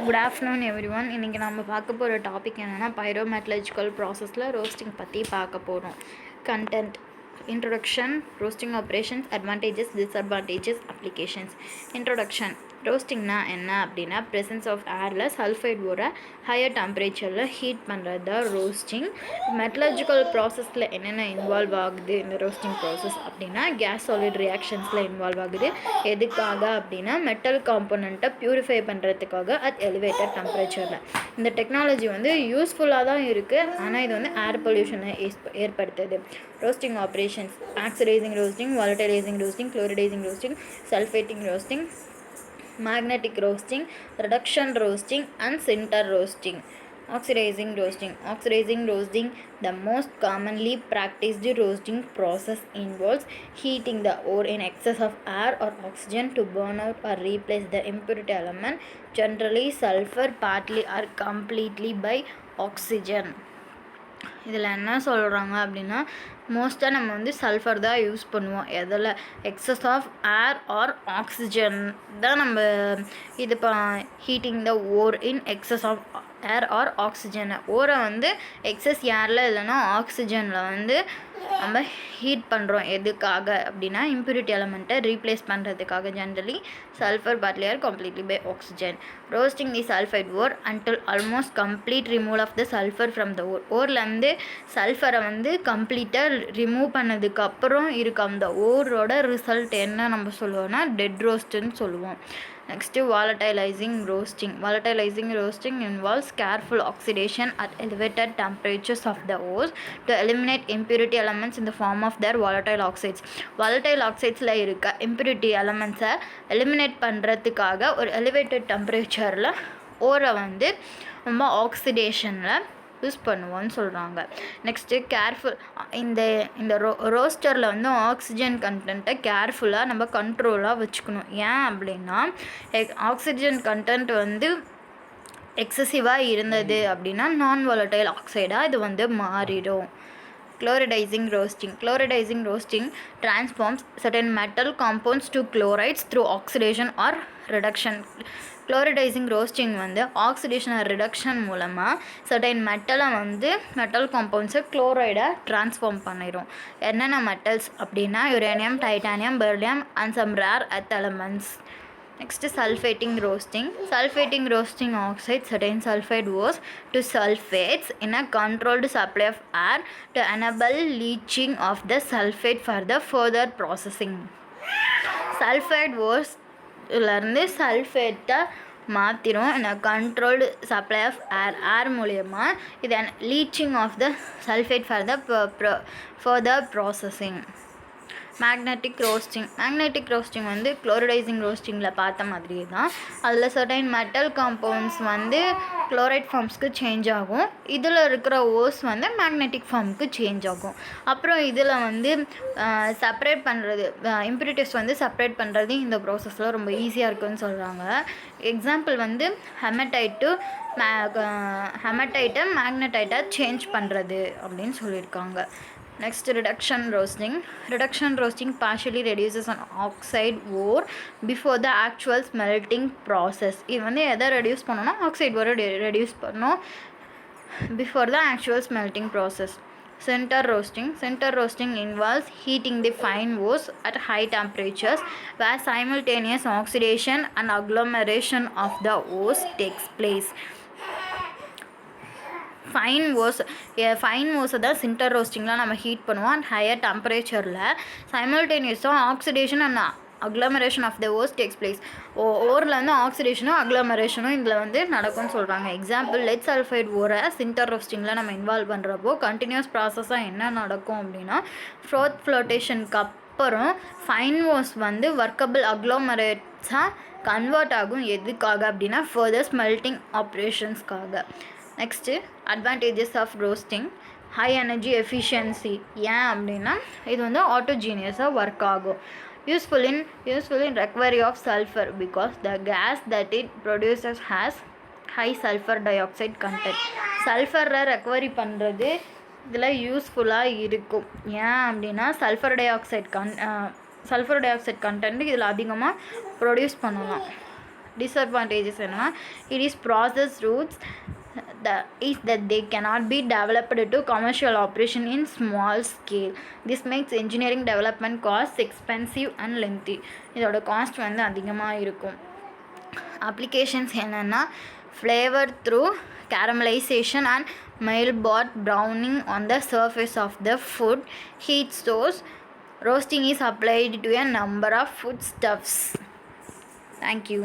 Good afternoon everyone. இன்றைக்கி நம்ம பார்க்க போகிற டாபிக் என்னென்னா பைரோமெட்டலர்ஜிக்கல் ப்ராசஸில் ரோஸ்டிங் பற்றி பார்க்க போகிறோம். Content, introduction, roasting operations, advantages, disadvantages, applications. Introduction, ரோஸ்டிங்னா என்ன அப்படின்னா ப்ரெசன்ஸ் ஆஃப் ஏரில் சல்ஃபைடோட ஹையர் டெம்பரேச்சரில் ஹீட் பண்ணுறது தான் ரோஸ்டிங். மெட்டலர்ஜிக்கல் ப்ராசஸில் என்னென்ன இன்வால்வ் ஆகுது இந்த ரோஸ்டிங் ப்ராசஸ் அப்படின்னா கேஸ் சாலிட் ரியாக்ஷன்ஸில் இன்வால்வ் ஆகுது. எதுக்காக அப்படின்னா மெட்டல் காம்போனண்ட்டை ப்யூரிஃபை பண்ணுறதுக்காக அட் எலிவேட்டட் டெம்பரேச்சரில். இந்த டெக்னாலஜி யூஸ்ஃபுல்லாக தான் இருக்குது, ஆனால் இது ஏர் பொல்யூஷனை ஏற்படுத்துது. Roasting operations: oxidising roasting, volatilising roasting, chloridising roasting, sulphating roasting, magnetic roasting, reduction roasting and sinter roasting. Oxidizing roasting, the most commonly practiced roasting process involves heating the ore in excess of air or oxygen to burn out or replace the impurity element, generally sulfur, partly or completely by oxygen. இதில் என்ன சொல்கிறாங்க அப்படின்னா மோஸ்ட்டாக நம்ம sulphur தான் use பண்ணுவோம். எதில்? Excess of air or oxygen தான் நம்ம இது heating the ore in excess of air or ஆக்சிஜனை. ஓரை எக்ஸஸ் ஏரில் இல்லைன்னா ஆக்சிஜனில் நம்ம ஹீட் பண்ணுறோம். எதுக்காக அப்படின்னா இம்ப்யூரிட்டி எலமெண்ட்டை ரீப்ளேஸ் பண்ணுறதுக்காக. Generally sulphur partly or completely by oxygen. Roasting the sulphide ore until almost complete removal of the sulphur from the ore. ஓர்லேருந்து சல்ஃபரை கம்ப்ளீட்டாக ரிமூவ் பண்ணதுக்கப்புறம் இருக்க அந்த ஓரோட ரிசல்ட் என்ன நம்ம சொல்லுவோம்னா டெட் ரோஸ்ட்டுன்னு சொல்லுவோம். Next, volatilizing roasting involves careful oxidation at elevated temperatures of the ores to eliminate impurity elements in the form of their volatile oxides. Volatile oxidesல இருக்க impurity elements eliminate பண்ணுறதுக்காக ஒரு elevated temperatureல ஓரை ரொம்ப ஆக்சிடேஷனில் யூஸ் பண்ணுவோன்னு சொல்கிறாங்க. நெக்ஸ்ட்டு கேர்ஃபுல், இந்த ரோஸ்டரில் oxygen கண்டென்ட்டை கேர்ஃபுல்லாக நம்ம கண்ட்ரோலாக வச்சுக்கணும். ஏன் அப்படின்னா ஆக்சிஜன் கண்டென்ட் எக்ஸசிவாக இருந்தது அப்படின்னா நான் வாலடைல் ஆக்சைடாக இது மாறிடும். Chloridizing roasting transforms certain metal compounds to chlorides through oxidation or reduction. Chloridizing roasting oxidation or reduction மூலமாக certain மெட்டல் காம்பவுண்ட்ஸை குளோரைடாக ட்ரான்ஸ்ஃபார்ம் பண்ணிடும். என்னென்ன மெட்டல்ஸ் அப்படின்னா uranium, titanium, beryllium and some rare earth elements. Next, sulfating roasting oxides certain sulfide ores to sulfates in a controlled supply of air to enable leaching of the sulfate for the further processing. Sulfide ores இருந்து சல்ஃபேட்டை மாற்றிடும் in a controlled supply of air மூலியமாக. இது leaching of the sulfate for the further processing. Magnetic roasting chloridising ரோஸ்டிங்கில் பார்த்த மாதிரியே தான். அதில் certain metal compounds chloride ஃபார்ம்ஸ்க்கு சேஞ்ச் ஆகும். இதில் இருக்கிற ஓஸ் மேக்னெட்டிக் ஃபார்முக்கு சேஞ்ச் ஆகும். அப்புறம் இதில் செப்பரேட் பண்ணுறது, இம்ப்யூரிட்டிஸ் செப்பரேட் பண்ணுறது இந்த ப்ராசஸில் ரொம்ப ஈஸியாக இருக்குதுன்னு சொல்கிறாங்க. எக்ஸாம்பிள் ஹெமடைட்டை மேக்னடைட்டாக சேஞ்ச் பண்ணுறது அப்படின்னு சொல்லியிருக்காங்க. Next, reduction roasting partially reduces an oxide ore before the actual smelting process. இது எதை ரெடியூஸ் பண்ணோன்னா ஆக்சைடு ஓரை ரெடியூஸ் பண்ணோம் before the actual smelting process. Sinter roasting involves heating the fine ores at high temperatures where simultaneous oxidation and agglomeration of the ores takes place. Fine ஓஸை தான் sinter ரோஸ்டிங்கில் நம்ம heat பண்ணுவோம் and higher டெம்பரேச்சரில். சைமல்டேனியஸாக oxidation and agglomeration of the ores takes place. ஓரில் ஆக்சிடேஷனும் அக்ளமரேஷனும் இதில் நடக்கும்னு சொல்கிறாங்க. எக்ஸாம்பிள் லெட் சல்ஃபைட் ஓரை சின்டர் ரோஸ்டிங்கில் நம்ம இன்வால்வ் பண்ணுறப்போ கண்டினியூஸ் ப்ராசஸாக என்ன நடக்கும் அப்படின்னா ஃப்ளோட்டேஷனுக்கு அப்புறம் ஃபைன் ஓஸ் ஒர்க்கபிள் அக்ளோமரேட்ஸாக கன்வெர்ட் ஆகும். எதுக்காக அப்படின்னா ஃபர்தர் ஸ்மெல்டிங் ஆப்ரேஷன்ஸ்க்காக. Next advantages of roasting: high energy efficiency. ஏன் அப்படின்னா இது ஆட்டோஜீனியஸாக ஒர்க் ஆகும். Useful in recovery of sulphur because the gas that it produces has high sulphur dioxide content. சல்ஃபரை ரெக்கவரி பண்ணுறது இதில் யூஸ்ஃபுல்லாக இருக்கும். ஏன் அப்படின்னா சல்ஃபர் டை ஆக்சைடு கண்டென்ட் இதில் அதிகமாக ப்ரொடியூஸ் பண்ணலாம். disadvantages என்னன்னா it is processed roots is that they cannot be developed to commercial operation in small scale. This makes engineering development costs expensive and lengthy. இதோட காஸ்ட் வந்து அதிகமாக இருக்கும். Applications என்னென்னா flavor through caramelization and mild browning on the surface of the food. Heat source roasting is applied to a number of foodstuffs. Thank you.